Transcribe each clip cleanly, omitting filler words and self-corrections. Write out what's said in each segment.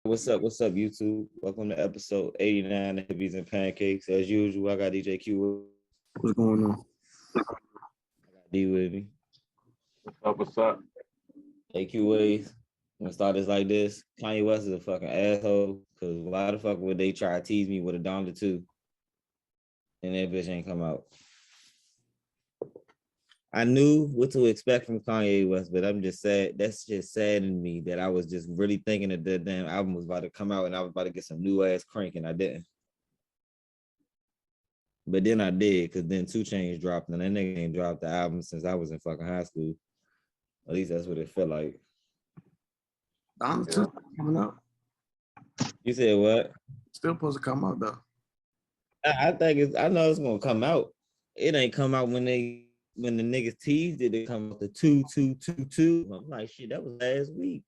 What's up? What's up, YouTube? Welcome to episode 89 of Hippies and Pancakes. As usual, I got DJ Q. What's going on? I got D with me. What's up? What's up? Hey, Q Ways. I'm gonna start this like this. Kanye West is a fucking asshole. Cause why the fuck would they try to tease me with a $2 and that bitch ain't come out? I knew what to expect from Kanye West, but I'm just sad. That's just saddened me that I was just really thinking that the damn album was about to come out and I was about to get some new ass crank and I didn't. But then I did, because then 2 Chainz dropped and that nigga ain't dropped the album since I was in fucking high school. At least that's what it felt like. I'm still coming out. You said what? Still supposed to come out though. I think I know it's gonna come out. It ain't come out when the niggas teased it. It come out the 2-2-2-2. I'm like, shit, that was last week.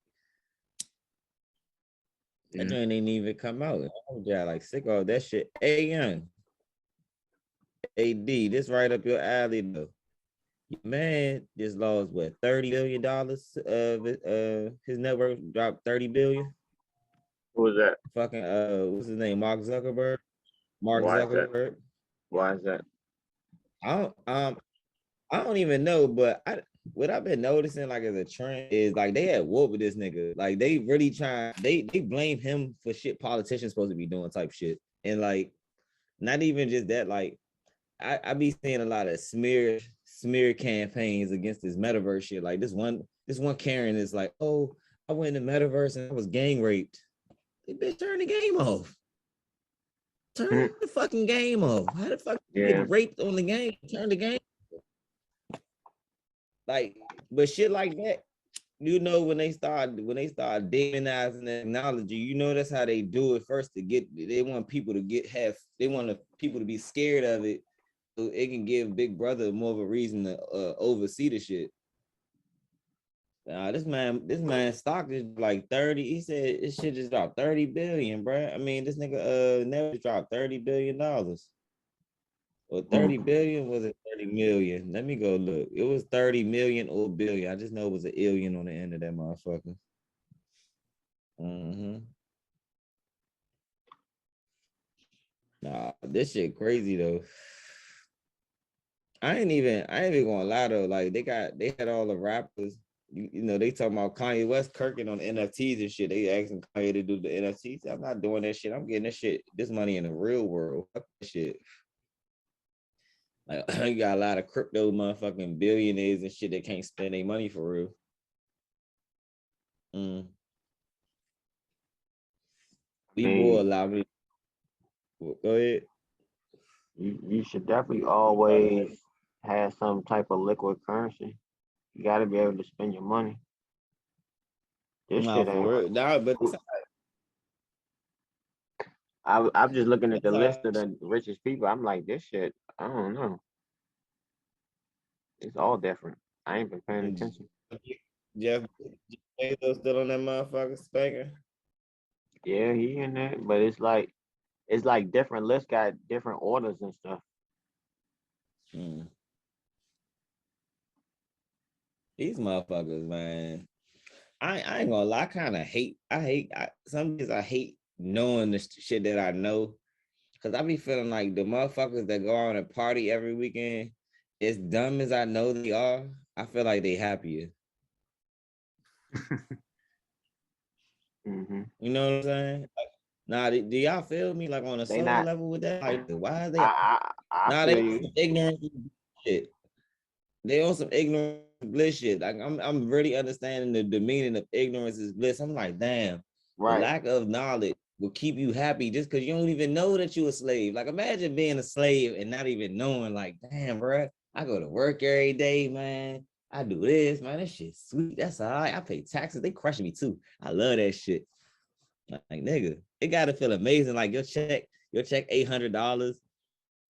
That joint ain't even come out. I'm just like sick of that shit. Hey, young. AD, this right up your alley though. Man, just lost what, $30 billion of his network dropped 30 billion. Who was that? Fucking what's his name? Mark Zuckerberg. Mark Why is that? Zuckerberg. Why is that? I don't even know, but what I've been noticing like as a trend is like they had war with this nigga. Like they really they blame him for shit politicians supposed to be doing type shit. And like not even just that, like I be seeing a lot of smear campaigns against this metaverse shit. Like this one Karen is like, oh, I went in the metaverse and I was gang raped. They bitch, turn the game off. Turn the fucking game off. How the fuck you get raped on the game? Turn the game. Like, but shit like that, you know, when they start demonizing the technology, you know that's how they do it first they want people to people to be scared of it. So it can give Big Brother more of a reason to oversee the shit. This man's stock is like 30. He said it should just drop 30 billion, bro. I mean, this nigga never dropped $30 billion. Or 30 billion, was it 30 million? Let me go look. It was 30 million or billion. I just know it was an alien on the end of that motherfucker. Nah, this shit crazy though. I ain't even gonna lie though. Like they had all the rappers. You know, they talking about Kanye West kirking on NFTs and shit. They asking Kanye to do the NFTs. I'm not doing that shit. I'm getting this money in the real world. Fuck that shit. Like you got a lot of crypto motherfucking billionaires and shit that can't spend their money for real. People allow me. Go ahead. You should definitely always have some type of liquid currency. You got to be able to spend your money. This shit ain't. For real. Nah, but I'm just looking at the list of the richest people. I'm like, this shit, I don't know. It's all different. I ain't been paying attention. Jeff Bezos still on that motherfucker spanker? Yeah, he in there, but it's like different lists got different orders and stuff. These motherfuckers, man. I ain't gonna lie. Some days I hate knowing the shit that I know, because I be feeling like the motherfuckers that go out and party every weekend, as dumb as I know they are, I feel like they happier. You know what I'm saying? Like, nah, do y'all feel me like on a soul level with that? Like, why are they? They ignorant shit. They on some ignorant bliss shit. Like I'm really understanding the meaning of ignorance is bliss. I'm like, damn, the lack of knowledge will keep you happy just because you don't even know that you're a slave. Like imagine being a slave and not even knowing, like, damn, bro, I go to work every day, man. I do this, man. That shit's sweet. That's all right. I pay taxes. They crushing me too. I love that shit. Like, nigga, it gotta feel amazing. Like your check $800.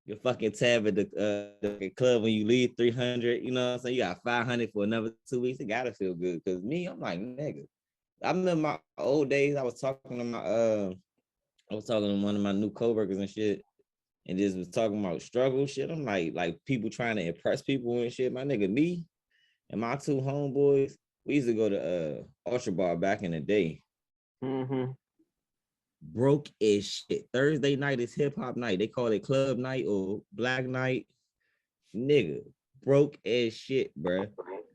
Your fucking tab at the club when you leave 300, you know what I'm saying? You got 500 for another 2 weeks. It gotta feel good. Cause me, I'm like, nigga. I remember my old days. I was talking to one of my new coworkers and shit, and just was talking about struggle shit. I'm like people trying to impress people and shit. My nigga, me and my 2 homeboys, we used to go to Ultra Bar back in the day. broke as shit. Thursday night is hip hop night. They call it club night or black night. Nigga, broke as shit, bro.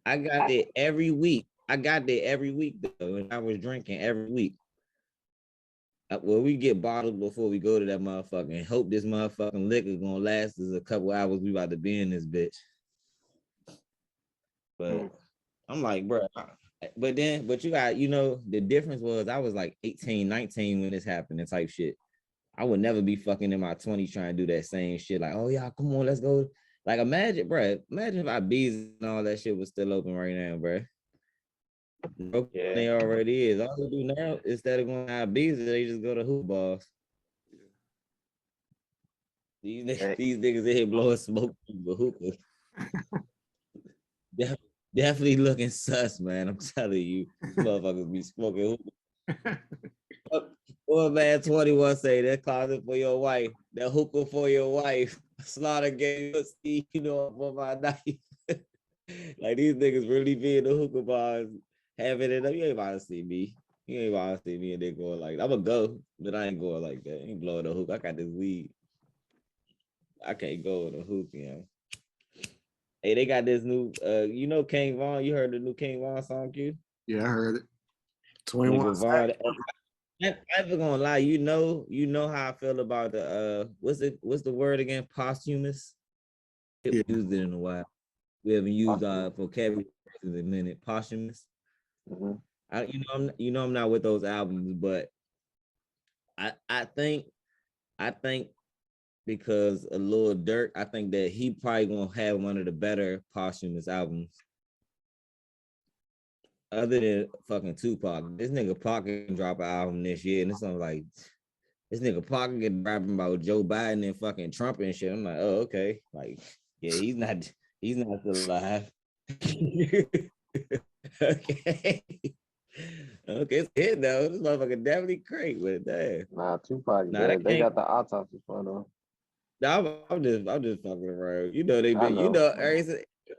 I got there every week. Though, and I was drinking every week. Well, we get bottled before we go to that motherfucker and hope this motherfucking liquor gonna last us a couple hours. We about to be in this bitch. But I'm like, bro. But you got, the difference was I was like 18, 19 when this happened and type shit. I would never be fucking in my 20s trying to do that same shit. Like, oh yeah, come on, let's go. Like, imagine if our bees and all that shit was still open right now, bro. Yeah. They already is. All they do now, instead of going to bees, they just go to hookah bars. These niggas in here blowing smoke for hookah. Definitely looking sus, man. I'm telling you, motherfuckers be smoking hookah. Poor man 21 say that closet for your wife, that hookah for your wife. Slaughter gave us, for my knife. Like, these niggas really be in the hookah bars having it up. You ain't about to see me. And they going like, I'm gonna go, but I ain't going like that. I ain't blowing the hookah. I got this weed. I can't go with a hookah, Hey, they got this new, King Von. You heard the new King Von song, Q? Yeah, I heard it. 21. Von, I'm never gonna lie. You know how I feel about the what's the word again? Posthumous. We used it in a while. We haven't used our vocabulary in a minute. Posthumous. Mm-hmm. I'm not with those albums, but I think because a Lil Durk, I think that he probably gonna have one of the better posthumous albums. Other than fucking Tupac. This nigga Pac can drop an album this year, and it's like, this nigga Pac can rapping about Joe Biden and fucking Trump and shit. I'm like, oh, okay. Like, yeah, he's not still alive. Okay. Okay, it's hit though. This motherfucker definitely crazy with that. Nah, Tupac. They got the autopsy fund on. No, I'm just fucking around. They been,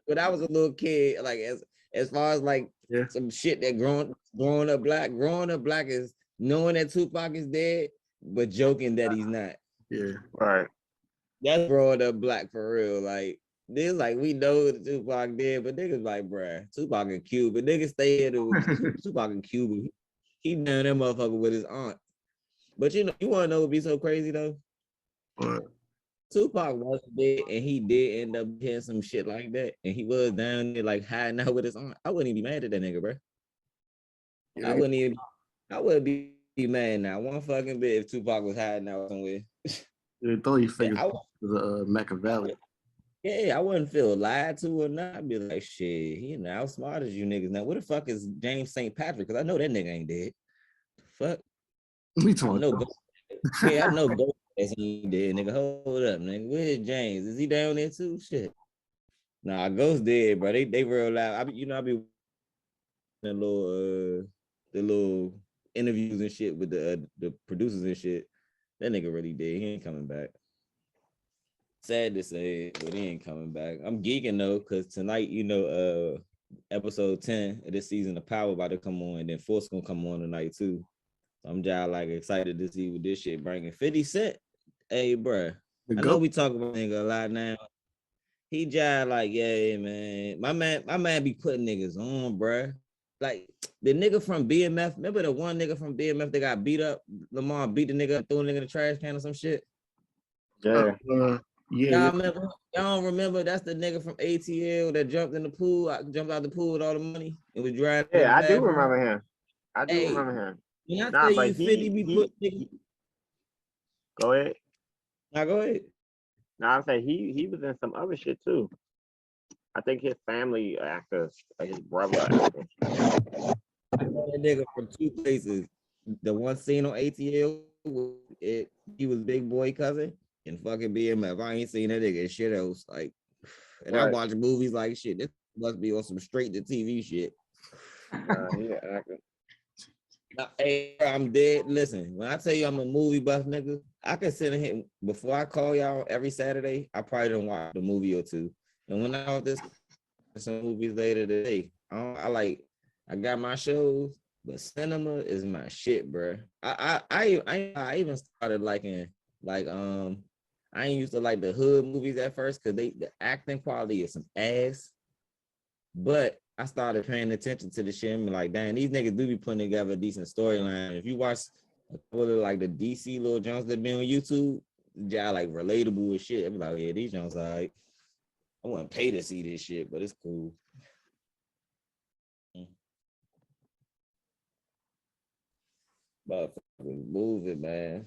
when I was a little kid, like as far as like some shit that growing up black is knowing that Tupac is dead, but joking that he's not. Yeah, right. That's growing up black for real. Like, this, like, we know that Tupac dead, but niggas like, bruh, Tupac in Cuba. Niggas stay here to Tupac in Cuba. He down that motherfucker with his aunt. But you want to know what be so crazy though? What? Tupac wasn't dead, and he did end up hearing some shit like that, and he was down there like hiding out with his aunt. I wouldn't even be mad at that nigga, bro. Yeah. I wouldn't be mad now one fucking bit if Tupac was hiding out somewhere. They thought he figured Machiavelli. Yeah, I wouldn't feel lied to or not. I'd be like, shit, he outsmart as you niggas. Now, what the fuck is James St. Patrick? Because I know that nigga ain't dead. Fuck. We talking about I know Ghost ain't dead, nigga. Hold up, nigga. Where's James? Is he down there too? Shit. Nah, Ghost dead, bro. They real loud. I be the little interviews and shit with the producers and shit. That nigga really dead. He ain't coming back. Sad to say, but he ain't coming back. I'm geeking though, because tonight, episode 10 of this season of Power about to come on, and then Force gonna come on tonight too. So I'm just like excited to see what this shit bringing. 50 Cent, hey, bro. I know we talk about nigga a lot now. He just like, yeah, man. My man be putting niggas on, bro. Like the nigga from BMF. Remember the one nigga from BMF that got beat up? Lamar beat the nigga up, threw a nigga in the trash can or some shit. Yeah. Y'all don't remember? That's the nigga from ATL that jumped in the pool. Jumped out the pool with all the money. It was driving. Yeah, I do remember him. Remember him. When I tell you 50 be put niggas. Go ahead. Now go ahead. No, I'm saying he was in some other shit too. I think his family actors, like his brother actors. That nigga from two places. The one scene on ATL, he was Big Boy cousin and fucking BMF. I ain't seen that nigga in shit else. Like, and right. I watch movies like shit. This must be on some straight to TV shit. Yeah, acting. Hey, I'm dead. Listen, when I tell you I'm a movie buff nigga, I can sit in here before I call y'all every Saturday. I probably don't watch a movie or two. And when I watch some movies later today, I got my shows, But cinema is my shit, bro. I even started liking I ain't used to like the hood movies at first because the acting quality is some ass. But I started paying attention to the shit and be like, damn, these niggas do be putting together a decent storyline. If you watch a couple of like the DC little Jones that be on YouTube, yeah, like relatable as shit. I be like, yeah, these Jones like I wouldn't pay to see this shit, but it's cool. But fucking move it, man.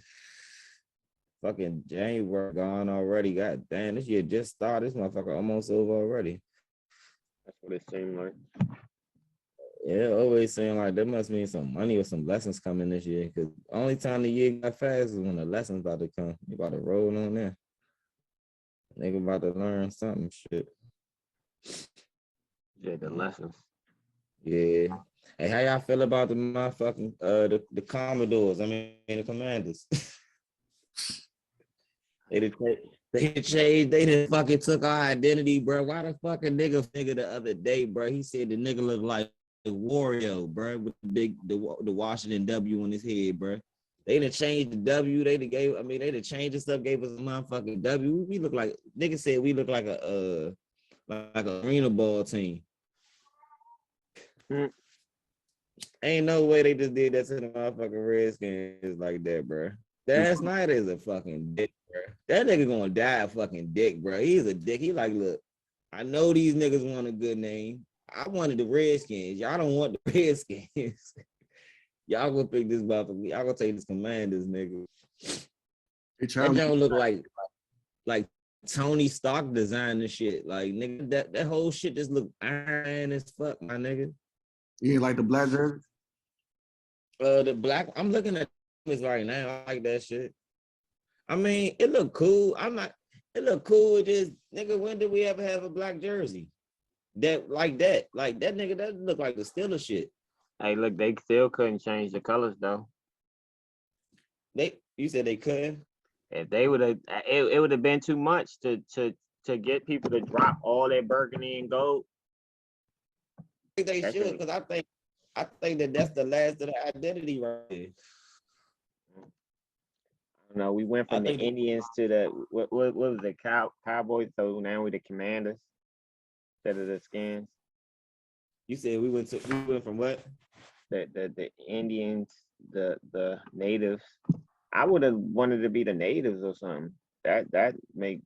Fucking January gone already. God damn, this year just started. This motherfucker almost over already. That's what it seemed like. Yeah, always saying like there must be some money or some lessons coming this year. Cause only time the year got fast is when the lessons about to come. You about to roll on there. Nigga about to learn something shit. Yeah, the lessons. Yeah. Hey, how y'all feel about the motherfucking the Commodores? I mean the Commanders. They changed. They done fucking took our identity, bro. Why the fucking nigga the other day, bro? He said the nigga looked like Wario, bro, with the Washington W on his head, bro. They done changed the W. They done changed the stuff, gave us a motherfucking W. We look like nigga said we look like a arena ball team. Ain't no way they just did that to the motherfucking Redskins like that, bro. Dan Snyder is a fucking dick, bro. That nigga gonna die a fucking dick, bro. He's a dick. He like, look, I know these niggas want a good name. I wanted the Redskins. Y'all don't want the Redskins. Y'all gonna pick this motherfucker. Y'all gonna take this Commanders, nigga. That don't look like Tony Stark design and shit. Like, nigga, that whole shit just look iron as fuck, my nigga. You ain't like the black jersey? The black, I'm looking at this right now. I like that shit. I mean, it look cool. It look cool. It just, nigga, when did we ever have a black jersey? That nigga, that look like the Steelers shit. Hey, look, they still couldn't change the colors though. You said they couldn't? If they would have, it would have been too much to get people to drop all their burgundy and gold. I think they should, because I think that's the last of the identity right there. No, we went from the Indians to the what was the Cowboys? So now we're the Commanders instead of the Skins. You said we went from what? The Indians, the natives. I would have wanted to be the natives or something. That make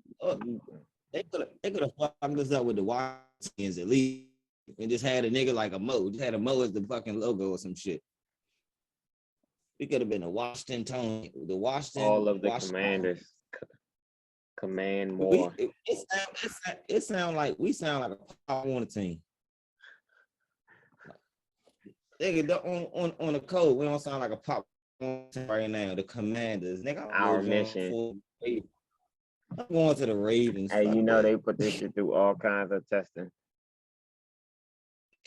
they could have fucked us up with the Washingtons at least and just had a nigga like a Mo. Just had a Mo as the fucking logo or some shit. We could have been a Washington Tony, the Washington. All of the Washington. Commanders. Command more. It sound like we sound like a Pop Warner team. Nigga, on the code, we don't sound like a Pop Warner team right now. The Commanders, nigga. Our mission. I'm going to the Ravens. Hey, you know they put this shit through all kinds of testing.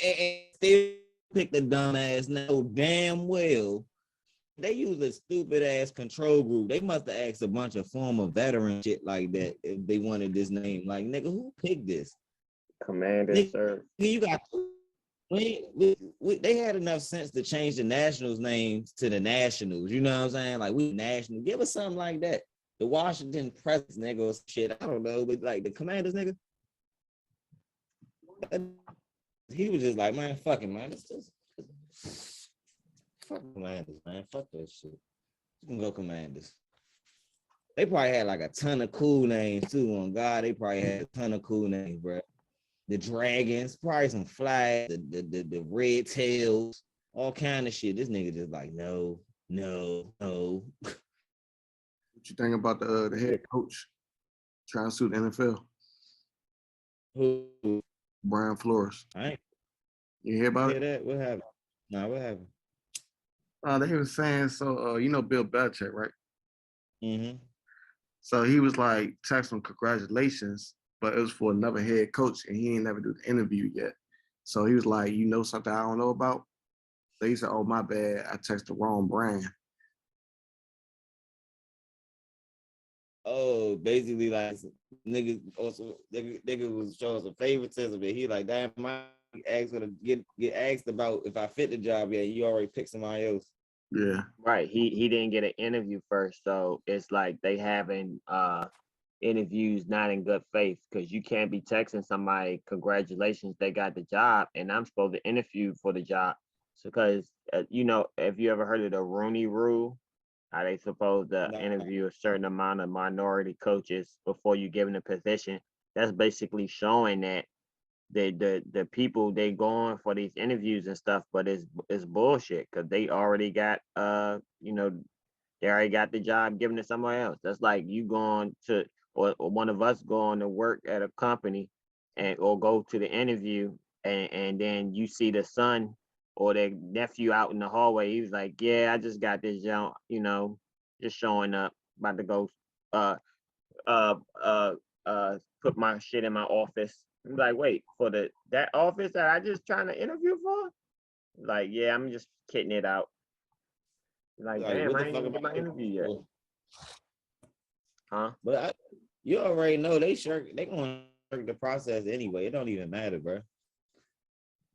And still pick the dumbass. Know damn well they use a stupid ass control group. They must have asked a bunch of former veteran shit like that if they wanted this name. Like, nigga, who picked this? Commander, sir. You got they had enough sense to change the Nationals names to the Nationals. You know what I'm saying? Like, we national. Give us something like that. The Washington Press nigga or shit. I don't know, but like the Commanders nigga. He was just like, man, fuck it, man. It's just fuck Commanders, man. Fuck that shit. You can go Commanders. They probably had like a ton of cool names too. On God, they probably had a ton of cool names, bro. The Dragons, probably some flags, the Red Tails, all kind of shit. This nigga just like, no. What you think about the head coach trying to sue the NFL? Who? Brian Flores. You hear about it? That? What happened? Nah, what happened? They were saying, so you know Bill Belichick, right? Mm-hmm. So he was like, text him congratulations, but it was for another head coach, and he ain't never do the interview yet. So he was like, you know something I don't know about? So he said, oh, my bad, I texted the wrong brand. Oh, basically like nigga was showing some favoritism, and he like, damn, my asked for get asked about if I fit the job yet. You already picked somebody else. Yeah. Right. He didn't get an interview first, so it's like they having interviews not in good faith, because you can't be texting somebody congratulations they got the job and I'm supposed to interview for the job. So because you know, if you ever heard of the Rooney Rule, how they supposed to interview a certain amount of minority coaches before you give them a position, that's basically showing that the people they going for these interviews and stuff, but it's bullshit, because they already got you know, they already got the job given to somebody else. That's like you going to, or one of us going to work at a company and or go to the interview, and then you see the son or their nephew out in the hallway. He was like, yeah, I just got this job, you know, just showing up, about to go uh uh uh put my shit in my office. I'm like, wait, for that office that I just trying to interview for? Like, yeah, I'm just kidding it out. Like, damn, I ain't even get my interview yet. Huh? But you already know they gonna shirk the process anyway. It don't even matter, bro.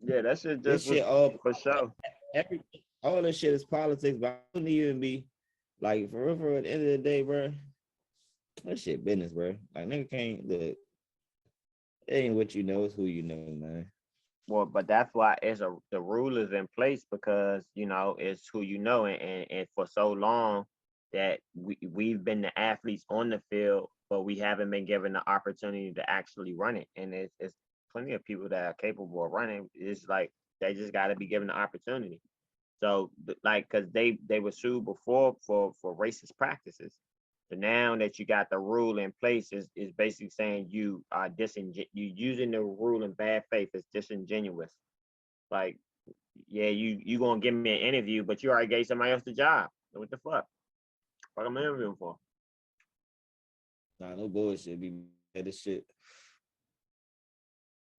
Yeah, that shit just This shit all for sure. All this shit is politics, but I don't even be like for real, at the end of the day, bro. That shit business, bro. Like nigga can't look. It ain't what you know, it's who you know, man. Well, but that's why the rule is in place, because you know it's who you know, and for so long that we've been the athletes on the field, but we haven't been given the opportunity to actually run it. And it's plenty of people that are capable of running. It's like they just got to be given the opportunity. So like, because they were sued before for racist practices. So now that you got the rule in place, is basically saying you are you using the rule in bad faith is disingenuous. Like, yeah, you gonna give me an interview, but you already gave somebody else the job. What the fuck? What am I interviewing for? Nah, no bullshit. Be this shit.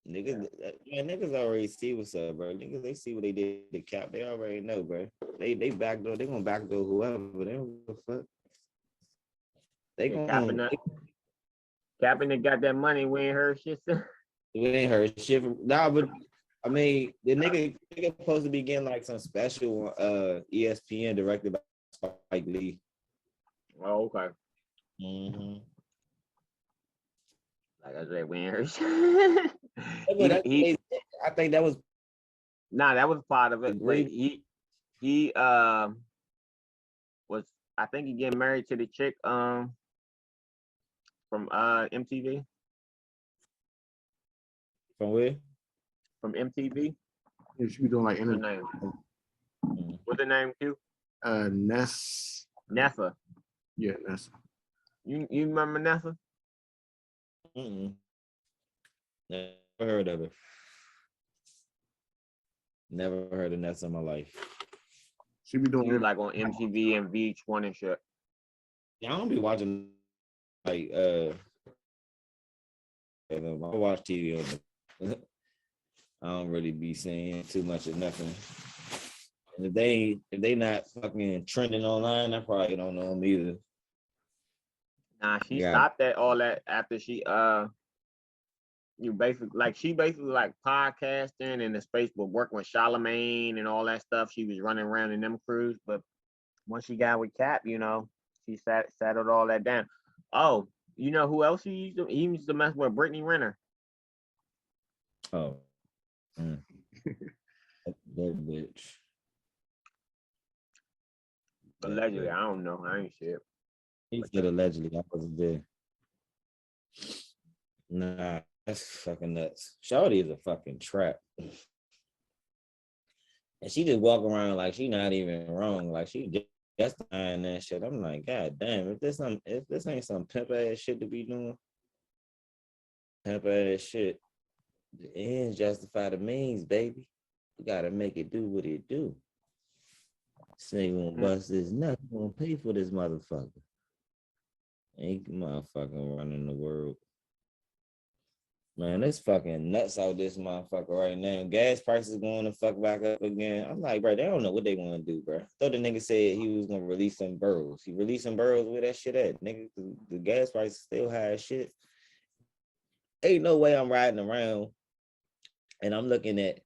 Niggas, niggas already see what's up, bro. Niggas, they see what they did to Cap. They already know, bro. They backdoor. They gonna backdoor whoever. They don't give a fuck. They gonna Kaepernick got that money. We ain't heard shit. We ain't heard shit from nah, but I mean the nigga supposed to be getting like some special ESPN directed by Spike Lee. Oh, okay. Mm-hmm. Like I said, we ain't heard shit. I think that was that was part of it. But he was, I think he getting married to the chick from MTV. From where? From MTV. Yeah, she be doing like What's her name? What's her name, Q? Nessa. Yeah, Nessa. You remember Nessa? Never heard of it. Never heard of Nessa in my life. She be doing like on MTV and VH1 and shit. Yeah, I don't be watching like I watch TV on I don't really be saying too much of nothing. And if they not fucking trending online, I probably don't know them either. Nah, she stopped all that after she she basically like podcasting in the space, but working with Charlemagne and all that stuff. She was running around in them crews, but once she got with Cap, you know, she settled all that down. Oh, you know who else he used to mess with? Brittany Renner. Oh. That bitch. Allegedly, I don't know. I ain't shit. He said allegedly. I wasn't there. Nah, that's fucking nuts. Shawty is a fucking trap. And she just walk around like she not even wrong. Like she just justifying that shit. I'm like, God damn, if this ain't some pimp ass shit to be doing, pimp ass shit. The ends justify the means, baby. You gotta make it do what it do. This ain't gonna bust this nut. You gonna pay for this motherfucker. Ain't motherfucking running the world. Man, it's fucking nuts out this motherfucker right now. Gas prices going to fuck back up again. I'm like, bro, they don't know what they want to do, bro. I thought the nigga said he was gonna release some barrels. He released some barrels. Where that shit at? Nigga, the gas prices still high as shit. Ain't no way I'm riding around and I'm looking at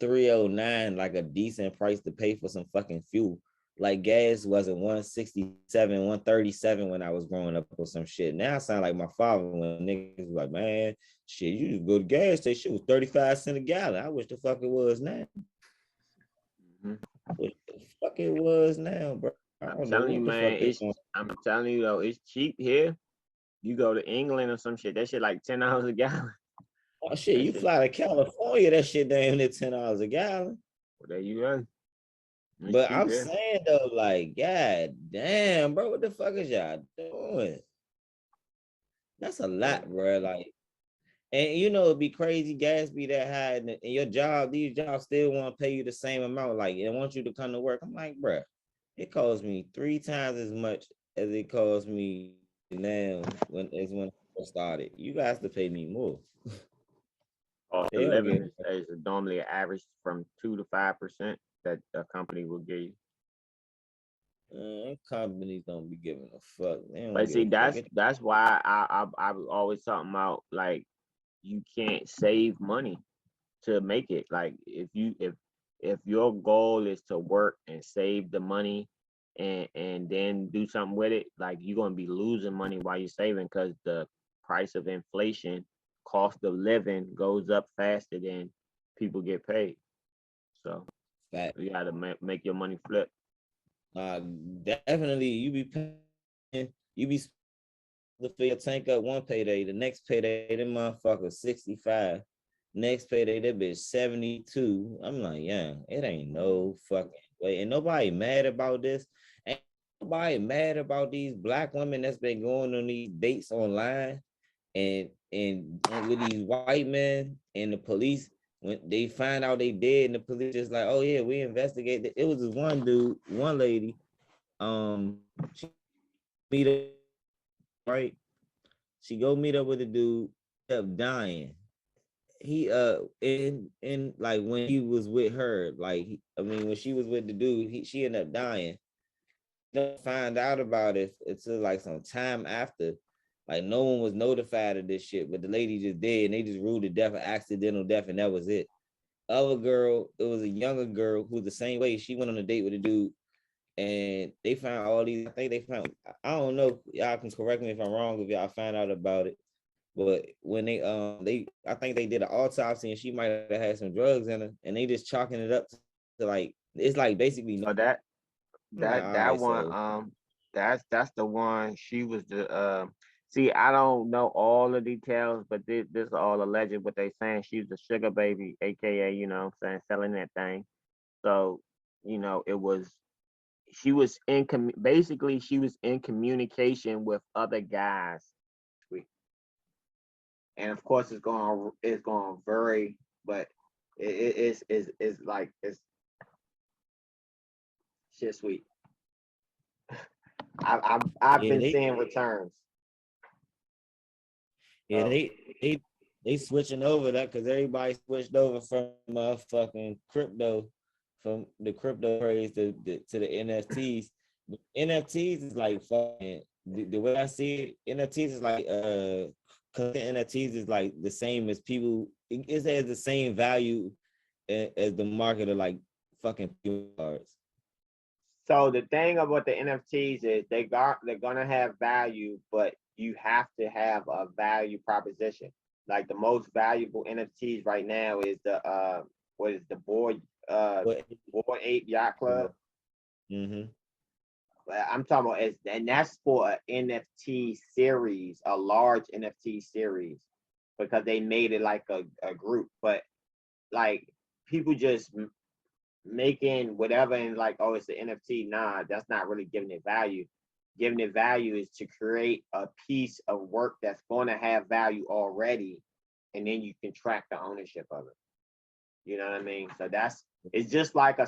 309 like a decent price to pay for some fucking fuel. Like gas wasn't 167, 137 when I was growing up or some shit. Now I sound like my father when niggas was like, man, shit, you just go to gas station, it was 35 cents a gallon. I wish the fuck it was now. What the fuck it was now, bro? I'm telling you, man, I'm telling you though, it's cheap here. You go to England or some shit, that shit like $10 a gallon. Oh shit, you fly to California, that shit damn near $10 a gallon. Well, there you go. But I'm saying though, like, god damn, bro, what the fuck is y'all doing? That's a lot, bro. Like, and you know, it'd be crazy, gas be that high, and your job, these jobs still want to pay you the same amount. Like, they want you to come to work. I'm like, bro, it costs me 3 times as much as it costs me now when I started. You guys to pay me more. Cost of living is normally an average from 2 to 5% that a company will give you. Companies don't be giving a fuck. But see, that's why I was always talking about, like, you can't save money to make it. Like, if your goal is to work and save the money and then do something with it, like, you're gonna be losing money while you're saving, because the price of inflation, cost of living goes up faster than people get paid. So you gotta make your money flip. Definitely, you be to fill your tank up one payday, the next payday, them motherfuckers 65. Next payday, that bitch 72. I'm like, yeah, it ain't no fucking way. And nobody mad about this. Ain't nobody mad about these black women that's been going on these dates online and with these white men and the police. When they find out they dead, and the police just like, oh yeah, we investigated. It was this one dude, one lady, she meet up, right? She go meet up with a dude, up dying. He in like when he was with her, like when she was with the dude, she ended up dying. Don't find out about it until like some time after. Like no one was notified of this shit, but the lady just dead, and they just ruled the death an accidental death, and that was it. Other girl, it was a younger girl who was the same way. She went on a date with a dude, and they found all these. I think they found. I don't know. Y'all can correct me if I'm wrong if y'all find out about it. But when they I think they did an autopsy, and she might have had some drugs in her, and they just chalking it up to like, it's like basically. So that one, so. That's the one. She was the see, I don't know all the details, but this is all alleged. What they saying, she was a sugar baby, aka, you know what I'm saying, selling that thing. So, you know, she was basically she was in communication with other guys. And of course it's going to vary, but it's like, it's shit sweet. I've been seeing returns. Yeah, they switching over that because everybody switched over from motherfucking crypto, from the crypto craze to the NFTs. NFTs is like fucking the way I see it. NFTs is like NFTs is like the same as people. It has the same value as the market of like fucking cards. So the thing about the NFTs is they're gonna have value, but you have to have a value proposition. Like the most valuable NFTs right now is the Bored Ape Yacht Club. Mm-hmm. I'm talking about and that's for an NFT series, a large NFT series, because they made it like a group. But like people just making whatever and like, oh, it's the NFT. Nah, that's not really giving it value. Giving it value is to create a piece of work that's going to have value already, and then you can track the ownership of it. You know what I mean? So it's just like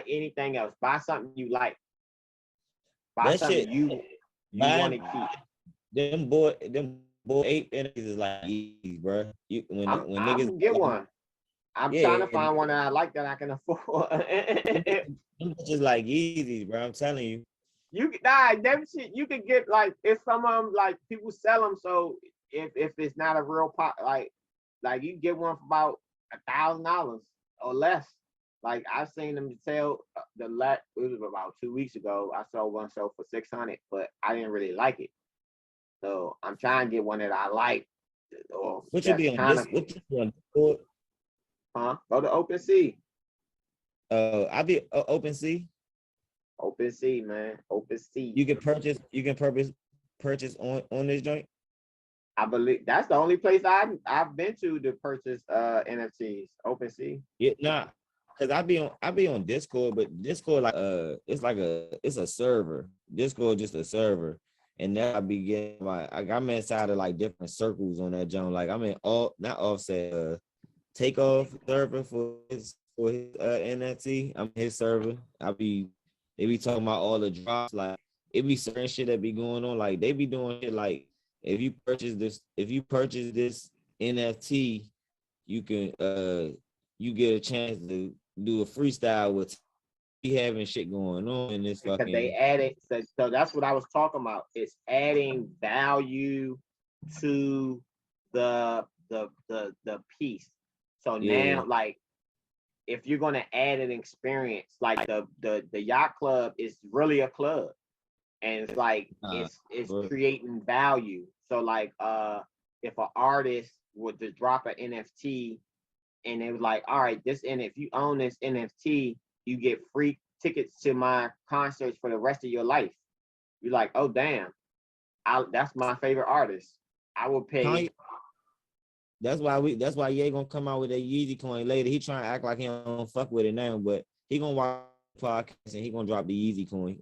anything else. Buy something you like. Buy that something shit, you want to keep. Them Bored Ape NFTs is like easy, bro. When niggas can get one. I'm trying to find one that I like that I can afford. Just like Yeezys, bro. I'm telling you. Them shit you could get, like, if some of them, like, people sell them. So if it's not a real pot, like you get one for about $1,000 or less. Like I've seen them sell it was about 2 weeks ago. I saw one sell for 600, but I didn't really like it. So I'm trying to get one that I like. Or what you be on this? What you be on Discord? Huh? Go to OpenSea. I be OpenSea. OpenSea, man. OpenSea. You can purchase on this joint. I believe that's the only place I've been to purchase NFTs. OpenSea. Yeah, nah, cause I be on Discord, but Discord like it's a server. Discord just a server, and now I be getting I'm inside of like different circles on that joint. Like I'm in not Offset Takeoff server for his NFT. I'm his server. They be talking about all the drops. Like it be certain shit that be going on. Like they be doing shit like if you purchase this NFT, you can you get a chance to do a freestyle with be having shit going on in this fucking. Because they added, so that's what I was talking about. It's adding value to the piece. So now, like, if you're gonna add an experience, like the yacht club is really a club, and it's like it's creating value. So like, if an artist would just drop an NFT, and it was like, all right, if you own this NFT, you get free tickets to my concerts for the rest of your life. You're like, oh damn, that's my favorite artist. I will pay. That's why Ye gonna come out with a Yeezy coin later. He trying to act like he don't fuck with it now, but he gonna watch the podcast and he gonna drop the Yeezy coin.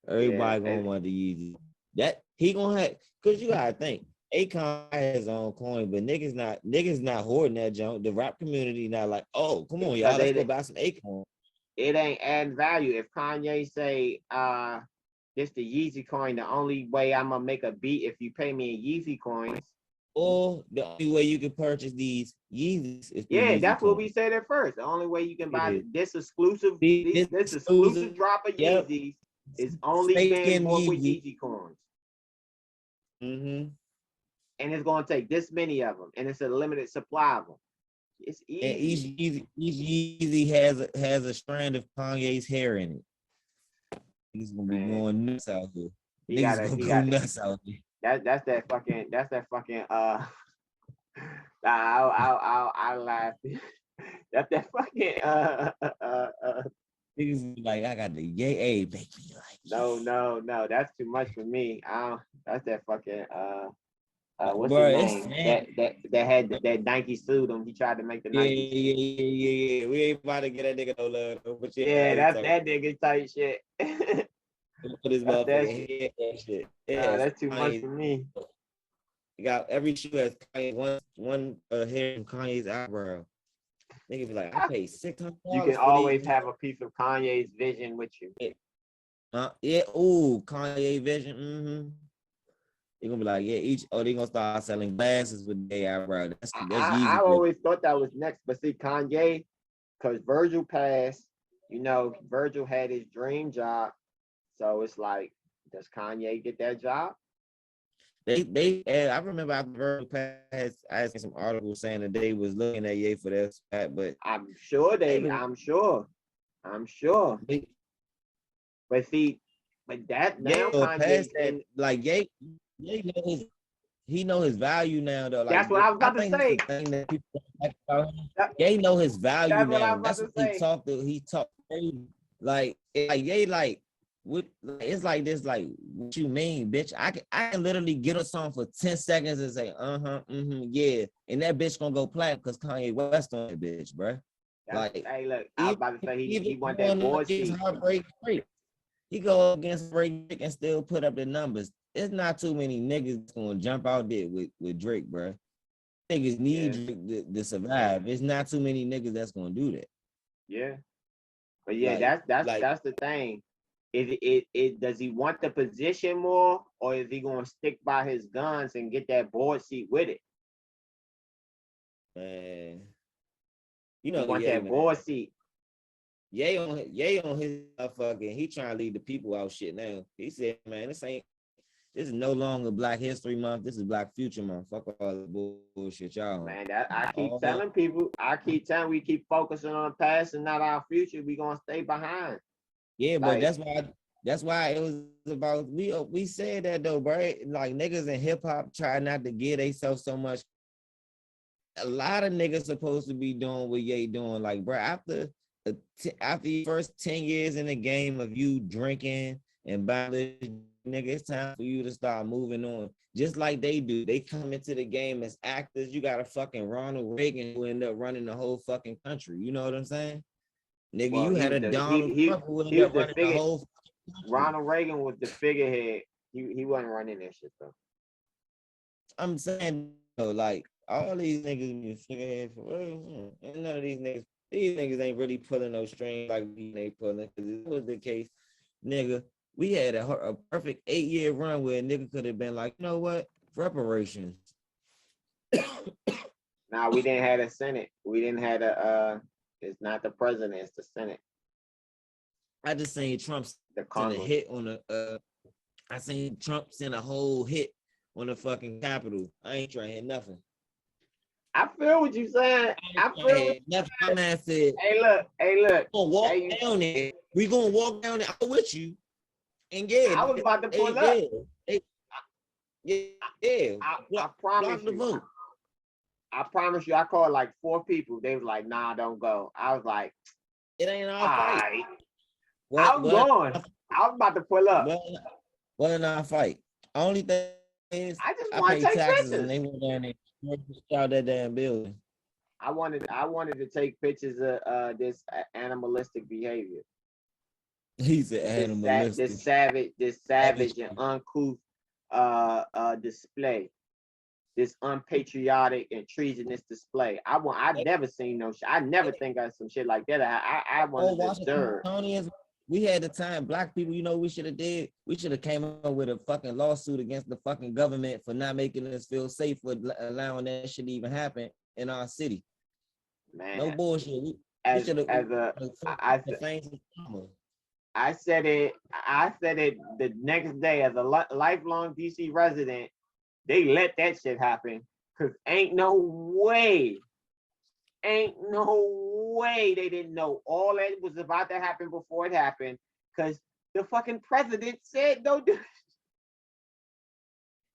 Everybody gonna want the Yeezy. That he gonna have, cause you gotta think. Akon has his own coin, but niggas not hoarding that junk. The rap community not like, oh, come on, y'all, let's go buy some Akon. It ain't adding value. If Kanye say, this the Yeezy coin, the only way I'm gonna make a beat if you pay me in Yeezy coins. Or the only way you can purchase these Yeezys is Yeezy that's coin. what we said at first. The only way you can buy this exclusive drop of Yeezys is only being bought with Yeezy coins. Mm-hmm. And it's gonna take this many of them, and it's a limited supply of them. It's easy. And each Yeezy has a strand of Kanye's hair in it. He's gonna be going nuts out here. Niggas gonna go nuts out here. That's that fucking I laugh. That's that fucking niggas like, I got the yay baby. Like, no, that's too much for me. That's that fucking what's his name? That had that Nike suit him. He tried to make the Nike. Yeah. We ain't about to get that nigga no love. But that's that nigga type shit. Put his motherfucking head and shit. That's too much for me. You got every shoe has Kanye, one hair from Kanye's eyebrow. Nigga be like, I paid $600. You can always have a piece of Kanye's vision with you. Kanye vision. Mm-hmm. They're gonna be like, they gonna start selling glasses with their eyebrow. That's I always thought that was next, but see, Kanye, because Virgil passed, Virgil had his dream job. So it's like, does Kanye get that job? I remember after Virgil passed, I seen some articles saying that they was looking at Ye for that spot, but I'm sure. But see, that now Kanye that, like Ye know his value now though. Like, that's what I was about to say. Ye know his value now. That's what he talked. He talked like Ye like. It's like this, like, what you mean, bitch? I can literally get a song for 10 seconds and say, yeah, and that bitch gonna go platinum because Kanye West on that bitch, bro. Like, hey, look, I was about to say he want that boy seat. He go against Drake and still put up the numbers. There's not too many niggas gonna jump out there with Drake, bro. Niggas need Drake to survive. There's not too many niggas that's gonna do that. Yeah, but yeah, that's the thing. Does he want the position more, or is he gonna stick by his guns and get that board seat with it? Man, he want that board seat. Ye on his fucking. He trying to leave the people out shit now. He said, man, this ain't This is no longer Black History Month. This is Black Future Month. Fuck all the bullshit, y'all. Man, I keep telling people. I keep telling we keep focusing on the past and not our future. We gonna stay behind. Yeah, but that's why it was about. We said that though, bro. Like niggas in hip hop try not to give themselves so much. A lot of niggas supposed to be doing what Ye doing. Like, bro, after the first 10 years in the game of you drinking and buying, nigga, it's time for you to start moving on. Just like they do. They come into the game as actors. You got a fucking Ronald Reagan who ended up running the whole fucking country. You know what I'm saying? Nigga, well, you had a Donald Trump who ended up running the whole country. Ronald Reagan was the figurehead. He wasn't running that shit though. I'm saying though, like all these niggas be figurehead for real. And none of these niggas ain't really pulling no strings like they pulling. Because if it was the case, nigga, we had a perfect 8-year run where a nigga could have been like, you know what? Reparations. Nah, we didn't have a Senate. We didn't have it's not the president, it's the Senate. I just seen Trump send a hit on I seen Trump send a whole hit on the fucking Capitol. I ain't trying to hit nothing. I feel what you saying. I feel nothing. My man said, hey look. We gonna walk down there. We gonna walk down there. I'm with you. And yeah, I was about to pull up. Yeah. I promise you. Vote. I promise you, I called like 4 people. They was like, nah, don't go. I was like, it ain't our fight. I was going. I was about to pull up. Wasn't our fight. Only thing is, I just want to take taxes pictures. And they went down there and shot that damn building. I wanted to take pictures of this animalistic behavior. He said animalistic. This savage and uncouth display. This unpatriotic and treasonous display. I've never seen no shit. I never think of some shit like that. I want to observe. We had the time, Black people, you know, we should have did. We should have came up with a fucking lawsuit against the fucking government for not making us feel safe for allowing that shit to even happen in our city. Man, no bullshit. I said it the next day as a lifelong DC resident. They let that shit happen because ain't no way they didn't know all that was about to happen before it happened because the fucking president said don't do it.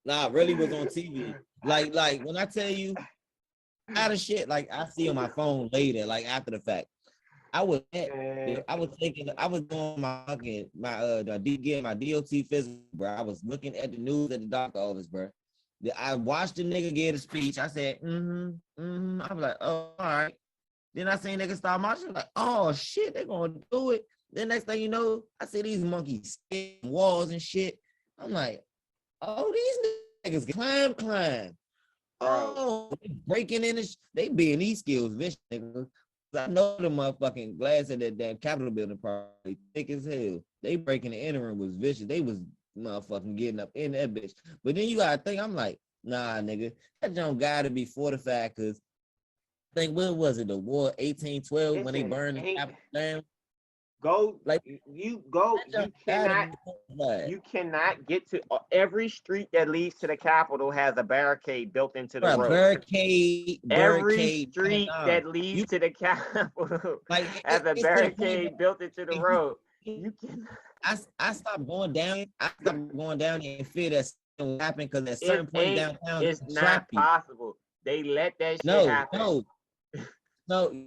Nah, really was on TV. Like when I tell you out of shit, like I see on my phone later, like after the fact. I was doing my DOT physical, bro. I was looking at the news at the doctor office, bro. I watched the nigga give a speech. I said, I was like, oh, all right. Then I seen niggas start marching. Like, oh shit, they're gonna do it. Then next thing you know, I see these monkeys scaling walls and shit. I'm like, oh, these niggas climb. Oh, they breaking in this. They being these skills, vicious niggas. I know the motherfucking glass of that damn Capitol building probably thick as hell. They breaking the interim was vicious. They was motherfucking getting up in that bitch. But then you gotta think, I'm like, nah, nigga, that junk gotta be fortified because I think when was it, the war 1812 when they burned the Capitol down? You cannot get to every street that leads to the Capitol has a barricade built into the road. Every street that leads to the Capitol has a barricade built into the road. You can. I stopped going down. I stopped going down there and fear that something will happen because at certain point downtown, it's not possible. They let that shit happen. No.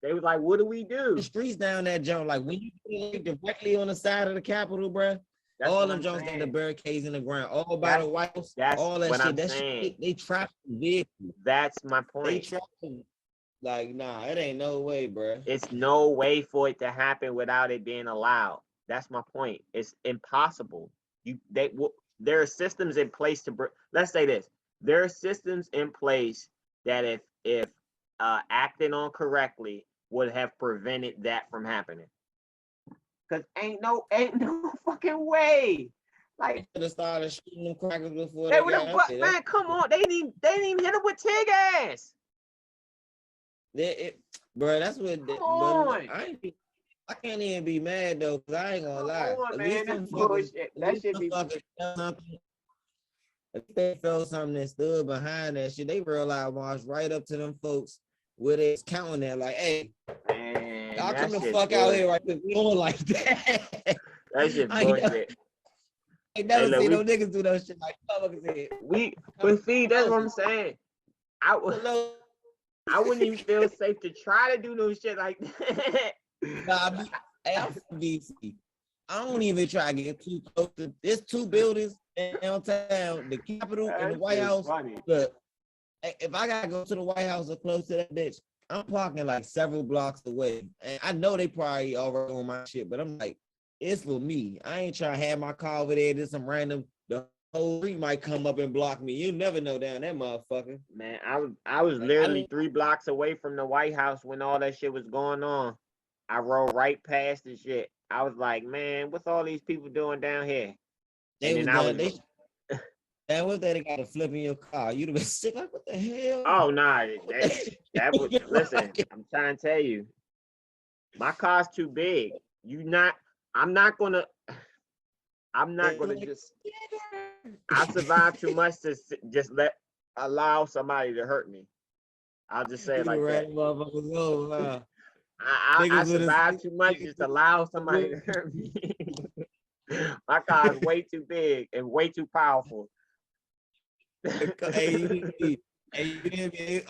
They was like, what do we do? The streets down that joint, like when you directly on the side of the Capitol, bro. All them joints got the barricades in the ground, all by the White House, all that shit. That shit, they trap the vehicles. That's my point. They trap them. Like, nah, it ain't no way, bro. It's no way for it to happen without it being allowed. That's my point. It's impossible. There are systems in place let's say this. There are systems in place that if acted on correctly would have prevented that from happening. Cause ain't no fucking way. Like they have started shooting them crackers before they would have. Man, come on, they didn't even hit him with tear gas. Bro, that's what. Come on. I can't even be mad though, cause I ain't gonna lie. On, man, that's bullshit. That should be. If they felt something that stood behind that shit, they realized march right up to them folks where they was counting that, like, hey, Man, y'all come the shit fuck out here right quick. We don't like that. That shit bullshit. I ain't never Hey, look, seen no niggas do that shit like motherfuckers said. But see, that's what I'm saying. I wouldn't even feel safe to try to do no shit like that. Nah, hey, I'm from DC. I don't even try to get too close to. There's two buildings downtown, the Capitol and the White House. Funny. But if I gotta go to the White House or close to that bitch, I'm parking like several blocks away. And I know they probably already on my shit, but I'm like, it's for me. I ain't trying to have my car over there. There's some random, the whole street might come up and block me. You never know down that motherfucker. Man, I was literally 3 blocks away from the White House when all that shit was going on. I rode right past the shit. I was like, man, what's all these people doing down here? They was they got to flip in your car. You'd have been sick. Like, what the hell? Oh nah, that was listen. I'm trying to tell you, my car's too big. I'm not gonna just. I survived too much to just allow somebody to hurt me. I'll just say it like that. I survived too much just to allow somebody to hurt me. My car is way too big and way too powerful. Hey,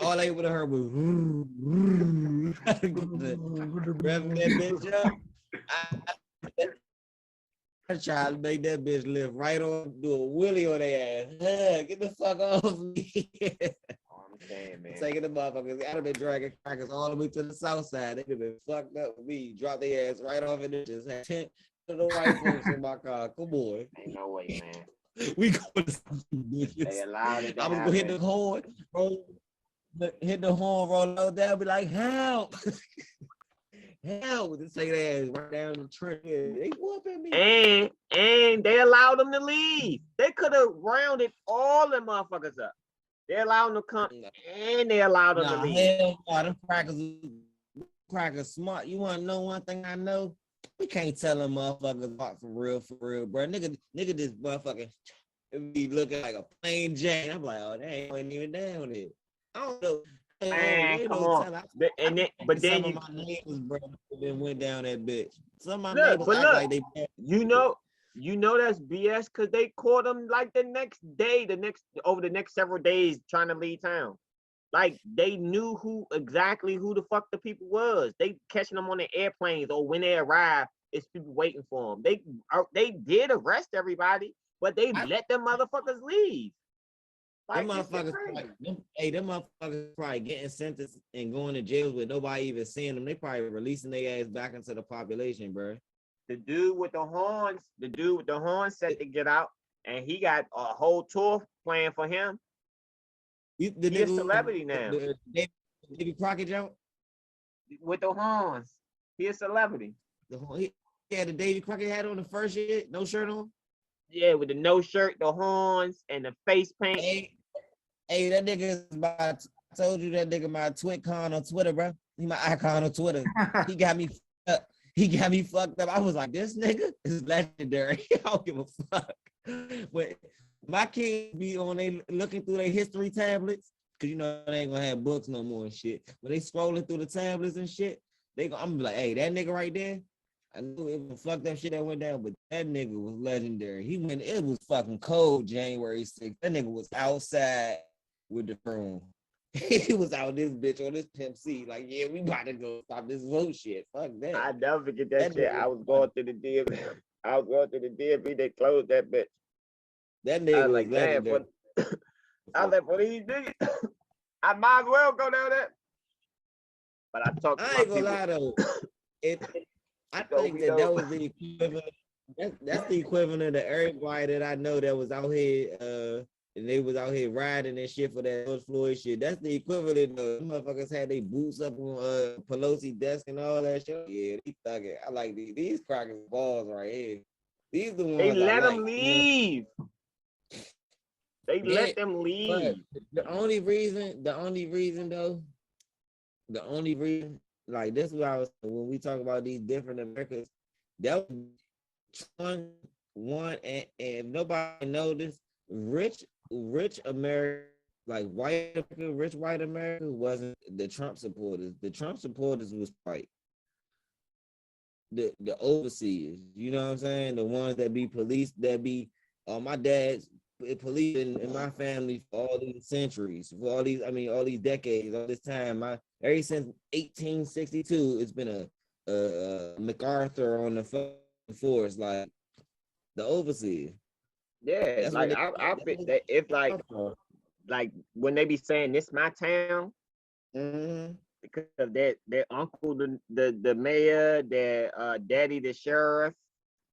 all they would have heard was revving that bitch up. I tried to make that bitch live right on, do a wheelie on their ass. Get the fuck off me. I'm saying, man. Taking the motherfuckers. I'd have been dragging crackers all the way to the south side. They could have been fucked up with me. Drop their ass right off in the just had 10 of the white folks in my car. Come on. Ain't no way, man. We going to some bitches. They allowed it to I'm gonna hit the horn, roll out there, be like, help. Help. Just take their ass right down the trench. They whooping me. And they allowed them to leave. They could have rounded all them motherfuckers up. They allowed them to come and they allowed them to leave. Hell no, them crackers smart. You wanna know one thing I know? We can't tell them motherfuckers walk for real, bro. Nigga, this motherfucker be looking like a plain Jane. I'm like, oh, they ain't even down there. I don't know. Man, come on. But then some of my neighbors, bro, then went down that bitch. Some of my look, neighbors but act look, like they. You know that's BS because they caught them like the next day, over the next several days trying to leave town. Like they knew exactly who the fuck the people was. They catching them on the airplanes or when they arrive, it's people waiting for them. They did arrest everybody, but they let them motherfuckers leave. Like, them motherfuckers probably getting sentenced and going to jail with nobody even seeing them. They probably releasing their ass back into the population, bro. The dude with the horns said to get out, and he got a whole tour planned for him. He's a celebrity now. Davy Crockett jump with the horns. He's a celebrity. He had the Davy Crockett hat on the first year, no shirt on. Yeah, with the no shirt, the horns, and the face paint. Hey, that nigga is I told you that nigga my TwitCon on Twitter, bro. He my icon on Twitter. He got me fucked up. I was like, this nigga is legendary. I don't give a fuck. But my kids be on they looking through their history tablets, cause you know they ain't gonna have books no more and shit. But they scrolling through the tablets and shit. I'm like, hey, that nigga right there. I knew it was fucked up shit that went down, but that nigga was legendary. It was fucking cold January 6th. That nigga was outside with the broom. He was out this bitch on this pimp C. Like, yeah, we about to go stop this vote shit. Fuck that. I never forget that shit. I was going through the DMV. They closed that bitch. That nigga was like, legendary. I was like, what these niggas? I might as well go down there. But I talked to I ain't gonna lie though. I think that was the equivalent. That's the equivalent of everybody that I know that was out here and they was out here riding and shit for that George Floyd shit. That's the equivalent of motherfuckers had their boots up on Pelosi desk and all that shit. Yeah, they thugging. I like these crackers balls right here. These the ones they let them leave. They let them leave. The only reason, like this is what I was when we talk about these different Americas, that was one and nobody noticed. rich America, like white America, rich white America wasn't the Trump supporters. The Trump supporters was white. The overseers, you know what I'm saying? The ones that be police, that be my dad's police in my family for all these centuries, for all these, I mean, all these decades, all this time. Ever since 1862, it's been a MacArthur on the force, like the overseer. Yeah, That's like what I think that if like when they be saying this my town, because their uncle the mayor, their daddy the sheriff,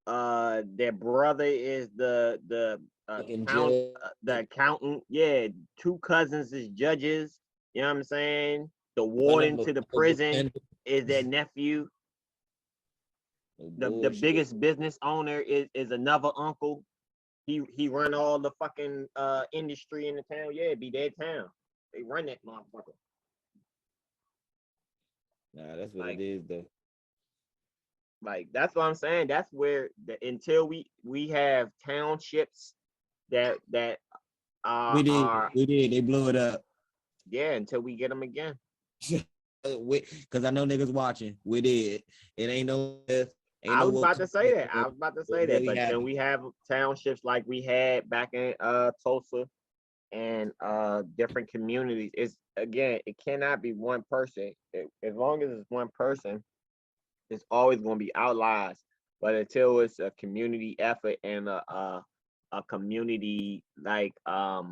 their brother is the accountant. Yeah, two cousins is judges. You know what I'm saying? The warden to the prison is their nephew. The biggest business owner is another uncle. He run all the fucking industry in the town. Yeah, it be their town. They run that motherfucker. Nah, that's what it is though. Like that's what I'm saying. That's where until we have townships that we did. They blew it up. Yeah, until we get them again. Because I know niggas watching. We did. It ain't no. I was about to say that. But then we have townships like we had back in Tulsa and different communities. It's again, it cannot be one person. As long as it's one person, it's always going to be outliers. But until it's a community effort and a community like a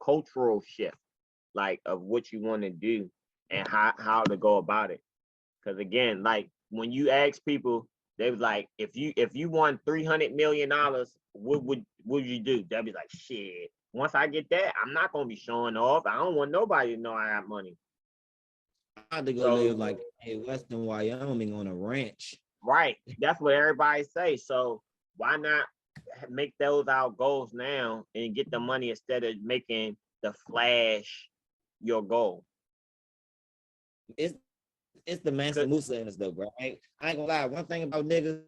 cultural shift, like of what you want to do and how to go about it. Because again, like when you ask people, they was like, if you won $300 million, what would you do? They'll be like, shit. Once I get that, I'm not gonna be showing off. I don't want nobody to know I have money. I had to go live like in Western Wyoming on a ranch. Right. That's what everybody say. So why not make those our goals now and get the money instead of making the flash your goal? It's the Mansa Musa in us though, bro. I ain't gonna lie. One thing about niggas,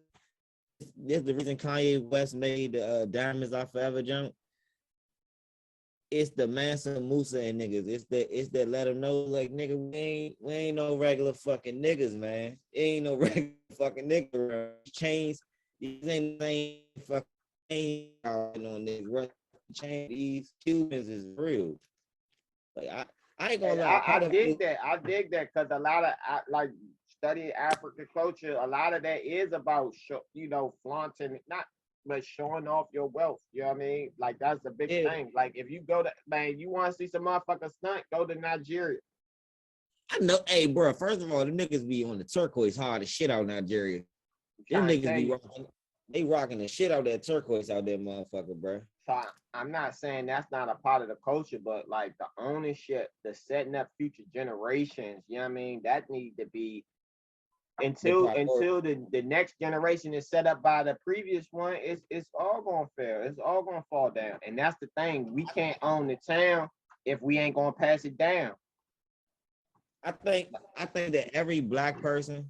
this is the reason Kanye West made the Diamonds Are Forever jump. It's the Mansa Musa and niggas. It's that let them know, like, nigga, we ain't no regular fucking niggas, man. It ain't no regular fucking nigga. Chains, these ain't the same fucking on niggas. Chain, these Cubans is real. Like I ain't gonna lie. I dig that because a lot of like studying African culture, a lot of that is about flaunting, but showing off your wealth. You know what I mean? Like that's the big thing. Like if you go to you want to see some motherfuckers stunt, go to Nigeria. I know, hey, bro. First of all, the niggas be on the turquoise hard as shit out Nigeria. Them niggas be rocking the shit out that turquoise out there, motherfucker, bro. So I'm not saying that's not a part of the culture, but like the ownership, the setting up future generations, you know what I mean? That need to be until the next generation is set up by the previous one, it's all gonna fail. It's all gonna fall down. And that's the thing. We can't own the town if we ain't gonna pass it down. I think that every black person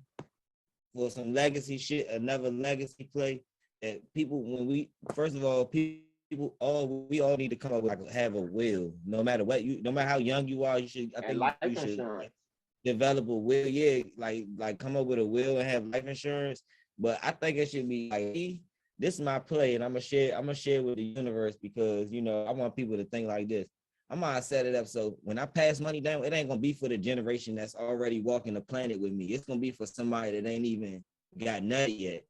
for some legacy shit, another legacy play, that people, when we first of all, we all need to come up with, like, have a will. No matter how young you are, you should develop a will. Yeah, like come up with a will and have life insurance. But I think it should be like, this is my play, and I'm gonna share with the universe, because I want people to think like this. I'm gonna set it up so when I pass money down, it ain't gonna be for the generation that's already walking the planet with me. It's gonna be for somebody that ain't even got nutty yet.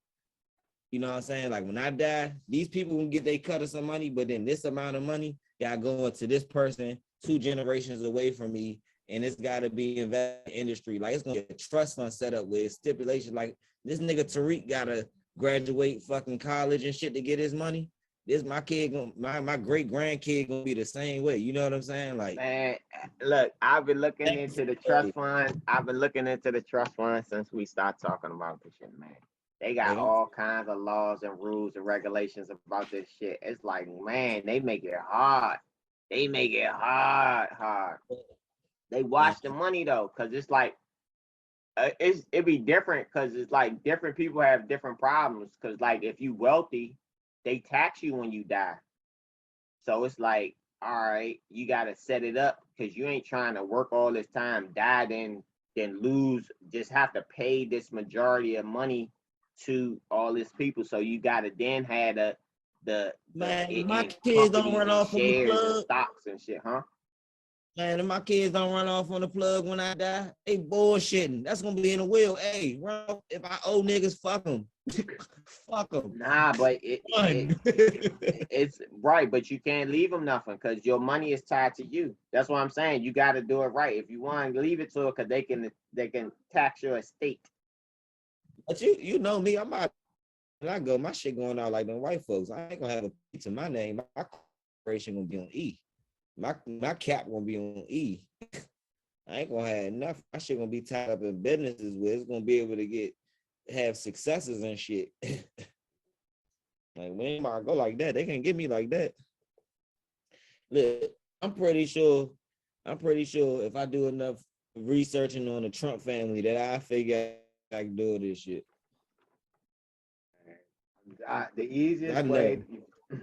You know what I'm saying? Like when I die, these people will get their cut of some money, but then this amount of money got going to this person 2 generations away from me, and it's got to be invested in industry. Like it's gonna be a trust fund set up with stipulation. Like this nigga Tariq gotta graduate fucking college and shit to get his money. This my kid, my great grandkid gonna be the same way. You know what I'm saying? Like, man, look, I've been looking into the trust fund. I've been looking into the trust fund since we started talking about this shit, man. They got all kinds of laws and rules and regulations about this shit. It's like, man, they make it hard. They make it hard. They watch the money though, because it's like, it be different, because it's like different people have different problems. Because like if you wealthy, they tax you when you die. So it's like, all right, you got to set it up because you ain't trying to work all this time, die, then lose, just have to pay this majority of money to all these people. So you got to then have my kids don't run off on the plug. And stocks and shit, huh? Man, if my kids don't run off on the plug when I die, they bullshitting. That's gonna be in the will. Hey, run off. If I owe niggas, fuck them. Fuck them. Nah, but it's right, but you can't leave them nothing because your money is tied to you. That's what I'm saying. You got to do it right. If you want to leave it to it, because they can tax your estate. But you know me, I'm out. When I go, my shit going out like them white folks. I ain't gonna have a P to my name. My corporation gonna be on E. My cap gonna be on E. I ain't gonna have enough. My shit gonna be tied up in businesses where it's gonna be able to have successes and shit. Like when I go like that, they can't get me like that. Look, I'm pretty sure if I do enough researching on the Trump family that I figure I can do this shit. The easiest way,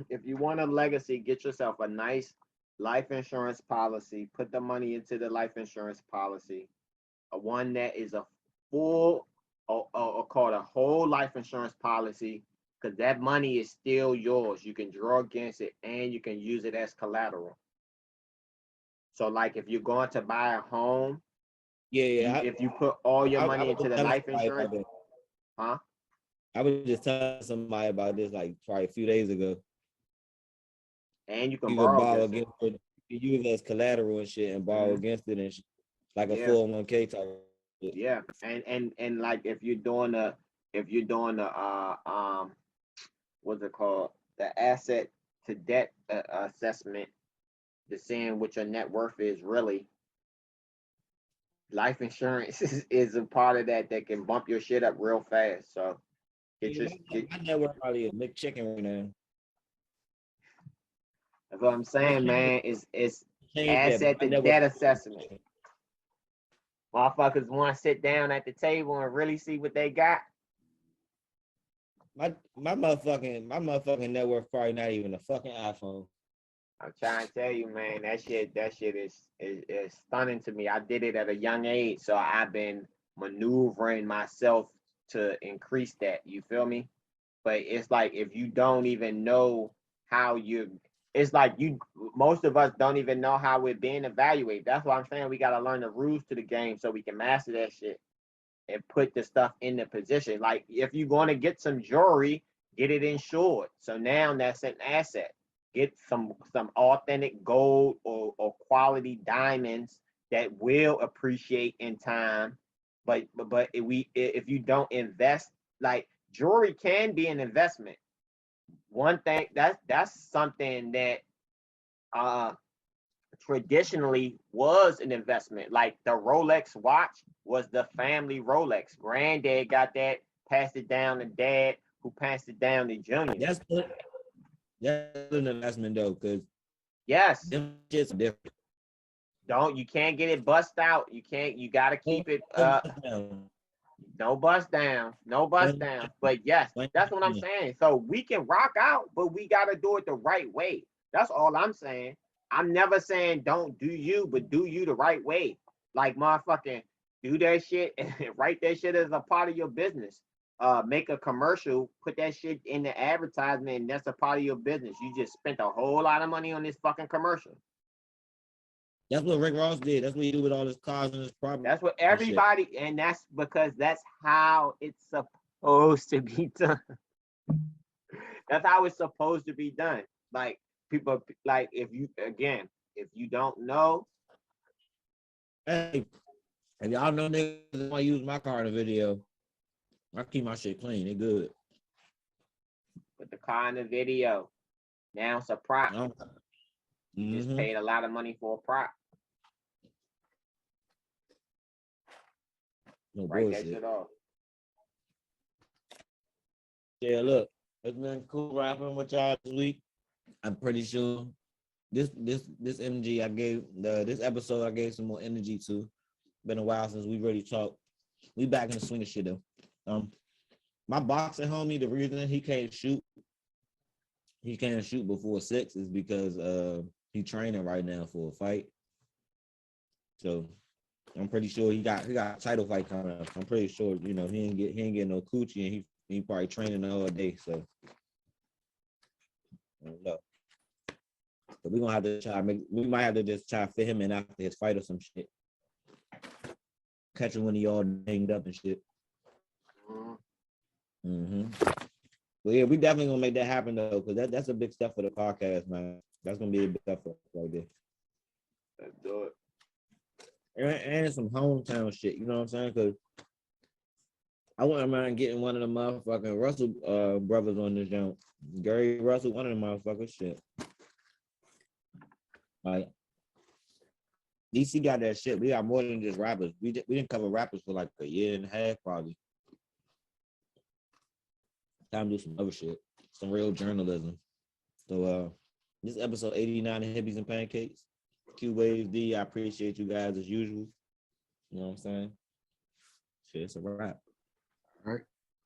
if you want a legacy, get yourself a nice life insurance policy. Put the money into the life insurance policy. One that is a full, or called a whole life insurance policy, because that money is still yours. You can draw against it and you can use it as collateral. So like if you're going to buy a home, if you put all your money into the life insurance, huh? I was just telling somebody about this like probably a few days ago. And you can borrow against it. You can use it as collateral and shit and borrow against it and shit, like a 401k type. Yeah, and like if you're doing the what's it called, the asset to debt assessment, to seeing what your net worth is really. Life insurance is a part of that can bump your shit up real fast. So my net worth probably a McChicken right now. That's what I'm saying, man. It's asset to debt assessment. Motherfuckers want to sit down at the table and really see what they got. My motherfucking net worth probably not even a fucking iPhone. I'm trying to tell you, man, that shit is stunning to me. I did it at a young age, so I've been maneuvering myself to increase that. You feel me? But it's like if you don't even know how most of us don't even know how we're being evaluated. That's why I'm saying we gotta learn the rules to the game so we can master that shit and put the stuff in the position. Like if you're gonna get some jewelry, get it insured. So now that's an asset. Get some authentic gold or quality diamonds that will appreciate in time. But if you don't invest, like jewelry can be an investment. One thing that's something that traditionally was an investment. Like the Rolex watch was the family Rolex. Granddad got that, passed it down to dad, who passed it down to junior. That's an investment though, because them shit's different. You can't get it bust out. You gotta keep it no bust down. But yes, that's what I'm saying. So we can rock out, but we gotta do it the right way. That's all I'm saying. I'm never saying don't do you, but do you the right way. Like motherfucking do that shit and write that shit as a part of your business. Make a commercial, put that shit in the advertisement, and that's a part of your business. You just spent a whole lot of money on this fucking commercial. That's what Rick Ross did. That's what he do with all his cars and his property. That's what everybody, and that's because that's how it's supposed to be done. That's how it's supposed to be done. Like people, like if you don't know. Hey, if y'all know niggas want to use my car in a video, I keep my shit clean. They good. Put the car in the video. Now it's a prop. You just paid a lot of money for a prop. No Write bullshit. that shit off. Yeah, look, it's been cool rapping with y'all this week. I'm pretty sure this MG I gave this episode I gave some more energy to. Been a while since we really talked. We back in the swing of shit though. My boxing homie, the reason he can't shoot he can't shoot before 6 is because he's training right now for a fight. So I'm pretty sure he got a title fight coming up. I'm pretty sure, he ain't get no coochie, and he probably training all day. So I don't know. But we're gonna have to we might have to just try to fit him in after his fight or some shit. Catch him when he all hanged up and shit. Mm-hmm. But yeah, we definitely gonna make that happen though, because that's a big step for the podcast, man. That's gonna be a big step for us right there. Let's do it. And some hometown shit, you know what I'm saying? Because I wouldn't mind getting one of the motherfucking Russell brothers on this jump. Gary Russell, one of the motherfuckers, shit. Like, DC got that shit. We got more than just rappers. We didn't cover rappers for like a year and a half, probably. Time to do some other shit, some real journalism. So this is episode 89 of Hippies and Pancakes. Q Waves D, I appreciate you guys as usual. You know what I'm saying? Shit, it's a wrap. All right.